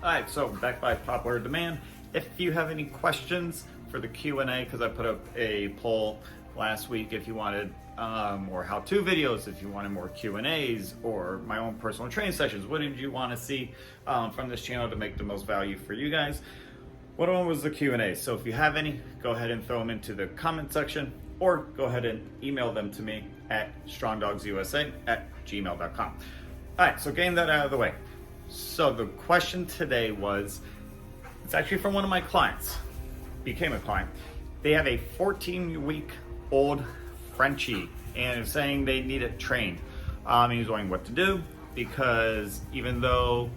Alright, so back by popular demand. If you have any questions for the Q&A, because I put up a poll last week if you wanted more how-to videos, if you wanted more Q&As, or my own personal training sessions, what did you want to see from this channel to make the most value for you guys? One of them was the Q&A, so if you have any, go ahead and throw them into the comment section, or go ahead and email them to me at strongdogsusa@gmail.com. Alright, so getting that out of the way. So the question today was, it's actually from one of my clients, became a client. They have a 14-week-old Frenchie and is saying they need it trained. He's wondering what to do because even though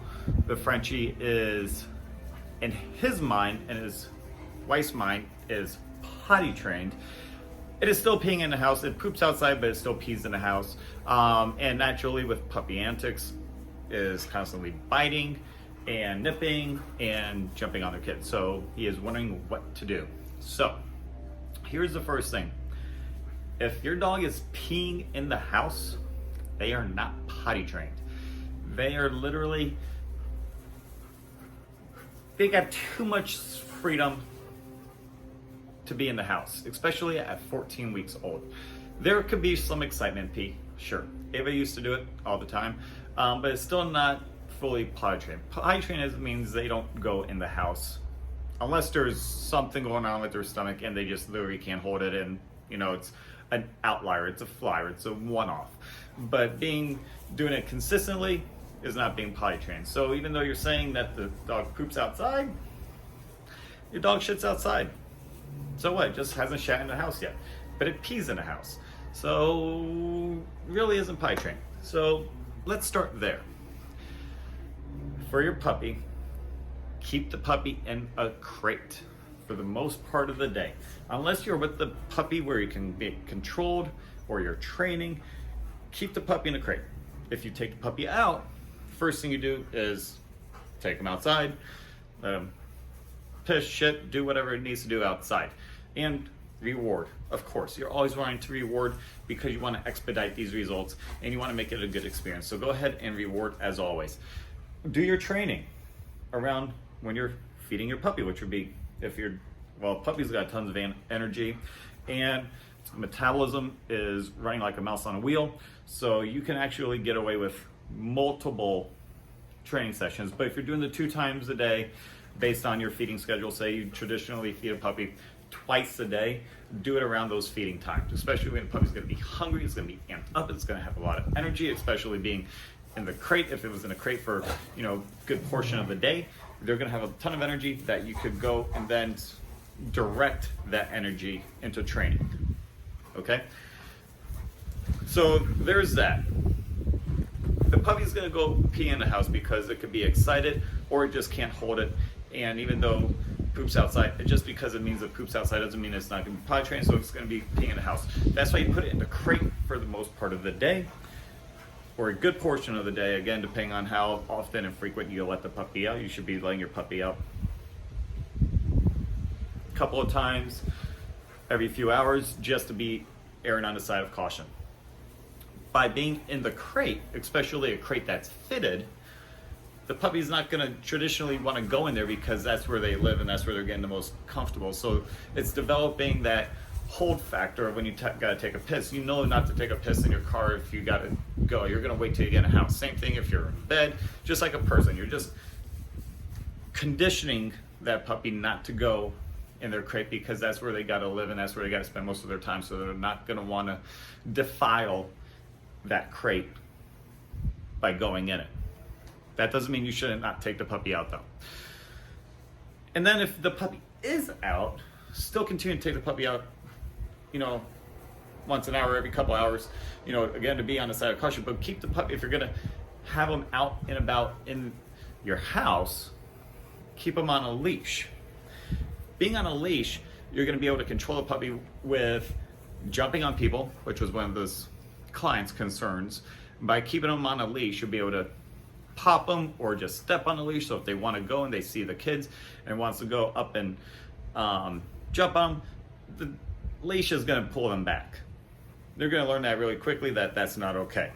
the Frenchie is, in his mind and his wife's mind, is potty trained, it is still peeing in the house. It poops outside, but it still pees in the house. And naturally, with puppy antics, is constantly biting and nipping and jumping on their kids. So he is wondering what to do. So here's the first thing. If your dog is peeing in the house, they are not potty trained. They are literally, they got too much freedom to be in the house, especially at 14 weeks old. There could be some excitement pee, sure. Ava used to do it all the time, but it's still not fully potty trained. Potty trained means they don't go in the house unless there's something going on with their stomach and they just literally can't hold it, and it's an outlier, it's a flyer, it's a one-off. But doing it consistently is not being potty trained. So even though you're saying that the dog poops outside, your dog shits outside. So what? It just hasn't shat in the house yet, but it pees in the house. So really isn't potty trained. So let's start there. For your puppy, keep the puppy in a crate for the most part of the day. Unless you're with the puppy where you can be controlled or you're training, keep the puppy in a crate. If you take the puppy out, first thing you do is take him outside, piss, shit, do whatever it needs to do outside. And reward, of course. You're always wanting to reward because you want to expedite these results and you want to make it a good experience. So go ahead and reward as always. Do your training around when you're feeding your puppy, which would be puppy's got tons of energy and metabolism is running like a mouse on a wheel. So you can actually get away with multiple training sessions. But if you're doing the 2 times a day based on your feeding schedule, say you traditionally feed a puppy twice a day, do it around those feeding times, especially when the puppy's going to be hungry, it's going to be amped up, it's going to have a lot of energy, especially being in the crate. If it was in a crate for good portion of the day, they're going to have a ton of energy that you could go and then direct that energy into training. Okay, so there's that. The puppy's going to go pee in the house because it could be excited or it just can't hold it, and even though poops outside, just because it means it poops outside doesn't mean it's not going to be potty trained, so it's going to be peeing in the house. That's why you put it in the crate for the most part of the day, or a good portion of the day. Again, depending on how often and frequent you let the puppy out. You should be letting your puppy out a couple of times every few hours, just to be erring on the side of caution. By being in the crate, especially a crate that's fitted, the puppy's not going to traditionally want to go in there because that's where they live and that's where they're getting the most comfortable. So it's developing that hold factor when you got to take a piss. You know not to take a piss in your car if you got to go. You're going to wait till you get in a house. Same thing if you're in bed, just like a person. You're just conditioning that puppy not to go in their crate because that's where they got to live and that's where they got to spend most of their time. So they're not going to want to defile that crate by going in it. That doesn't mean you shouldn't not take the puppy out though. And then if the puppy is out, still continue to take the puppy out, once an hour, every couple hours, again, to be on the side of caution. But keep the puppy, if you're gonna have them out and about in your house, keep them on a leash. Being on a leash, you're gonna be able to control the puppy with jumping on people, which was one of those clients' concerns. By keeping them on a leash, you'll be able to pop them or just step on the leash. So if they want to go and they see the kids and wants to go up and jump on them, the leash is going to pull them back. They're going to learn that really quickly, that that's not okay.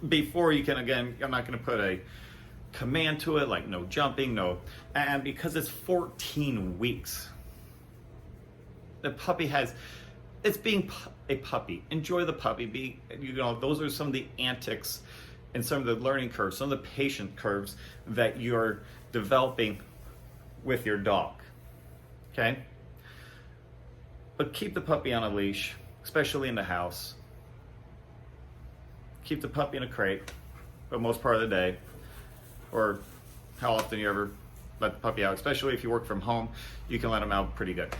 Before you can, again, I'm not going to put a command to it, like no jumping, no, and because it's 14 weeks, the puppy has, it's being a puppy. Enjoy the puppy. Those are some of the antics and some of the learning curves, some of the patient curves that you're developing with your dog. Okay? But keep the puppy on a leash, especially in the house. Keep the puppy in a crate for most part of the day, or how often you ever let the puppy out, especially if you work from home, you can let them out pretty good.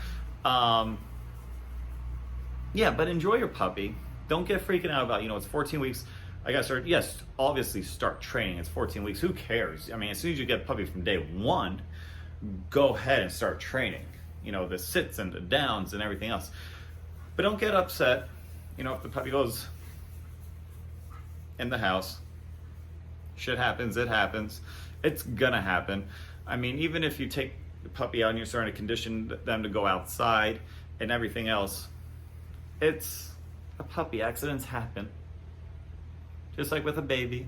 Yeah, but enjoy your puppy. Don't get freaking out about, it's 14 weeks. I gotta start, yes, obviously start training. It's 14 weeks. Who cares? I mean, as soon as you get a puppy from day one, go ahead and start training. The sits and the downs and everything else. But don't get upset, if the puppy goes in the house. Shit happens, it happens. It's gonna happen. I mean, even if you take the puppy out and you're starting to condition them to go outside and everything else, it's a puppy. Accidents happen. Just like with a baby.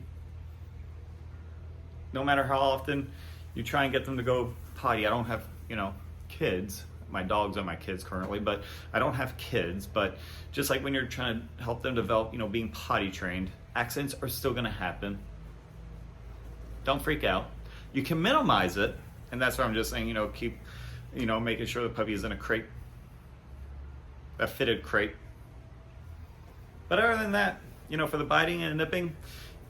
No matter how often you try and get them to go potty. I don't have, kids. My dogs are my kids currently, but I don't have kids. But just like when you're trying to help them develop, being potty trained, accidents are still gonna happen. Don't freak out. You can minimize it, and that's why I'm just saying, keep, making sure the puppy is in a crate, a fitted crate. But other than that, for the biting and nipping,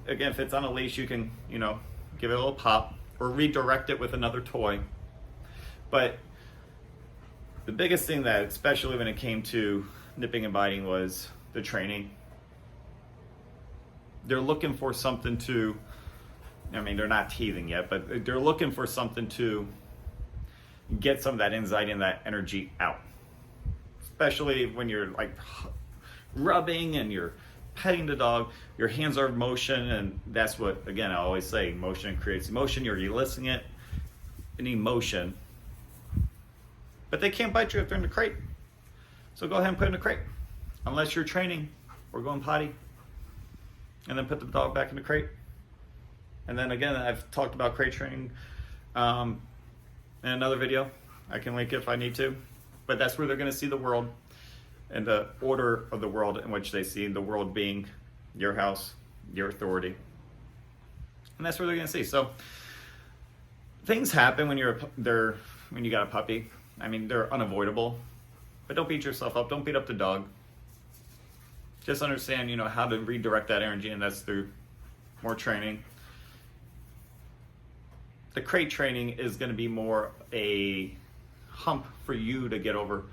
again, if it's on a leash, you can, give it a little pop or redirect it with another toy. But the biggest thing that, especially when it came to nipping and biting, was the training. They're looking for something to, they're not teething yet, but they're looking for something to get some of that anxiety and that energy out. Especially when you're like rubbing and you're petting the dog, your hands are in motion, and that's what, again, I always say, motion creates emotion. You're eliciting it, an emotion. But they can't bite you if they're in the crate. So go ahead and put it in the crate. Unless you're training or going potty. And then put the dog back in the crate. And then again, I've talked about crate training in another video. I can link it if I need to. But that's where they're going to see the world, and the order of the world in which they see the world being your house, your authority. And that's where they're going to see. So things happen when when you got a puppy. They're unavoidable. But don't beat yourself up. Don't beat up the dog. Just understand, how to redirect that energy, and that's through more training. The crate training is going to be more a hump for you to get over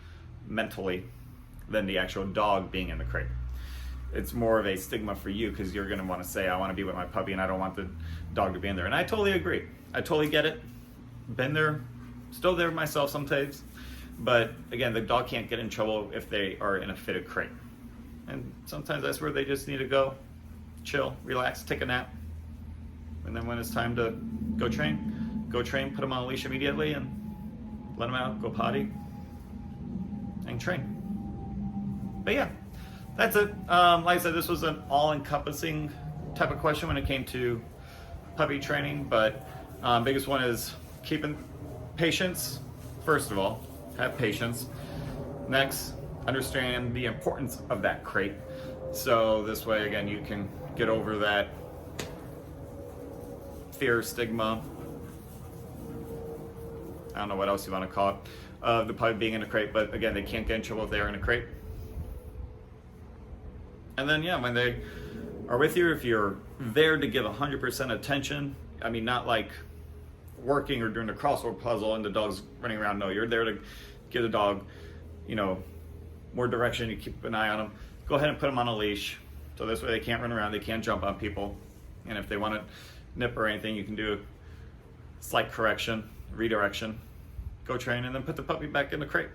mentally than the actual dog being in the crate. It's more of a stigma for you, because you're going to want to say, I want to be with my puppy and I don't want the dog to be in there. And I totally agree. I totally get it. Been there, still there myself sometimes. But again, the dog can't get in trouble if they are in a fitted crate. And sometimes that's where they just need to go, chill, relax, take a nap. And then when it's time to go train, put them on a leash immediately and let them out, go potty, and train. But yeah, that's it. Like I said, this was an all-encompassing type of question when it came to puppy training. But biggest one is keeping patience. First of all, have patience. Next, understand the importance of that crate. So this way, again, you can get over that fear, stigma, I don't know what else you want to call it, the puppy being in a crate. But again, they can't get in trouble if they are in a crate. And then, yeah, when they are with you, if you're there to give 100% attention, not like working or doing a crossword puzzle and the dog's running around. No, you're there to give the dog, more direction. You keep an eye on them. Go ahead and put them on a leash. So this way they can't run around, they can't jump on people. And if they want to nip or anything, you can do a slight correction, redirection, go train, and then put the puppy back in the crate.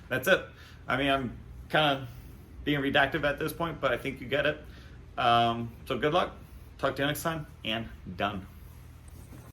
That's it. I'm kind of being redactive at this point, but I think you get it. So good luck. Talk to you next time, and done.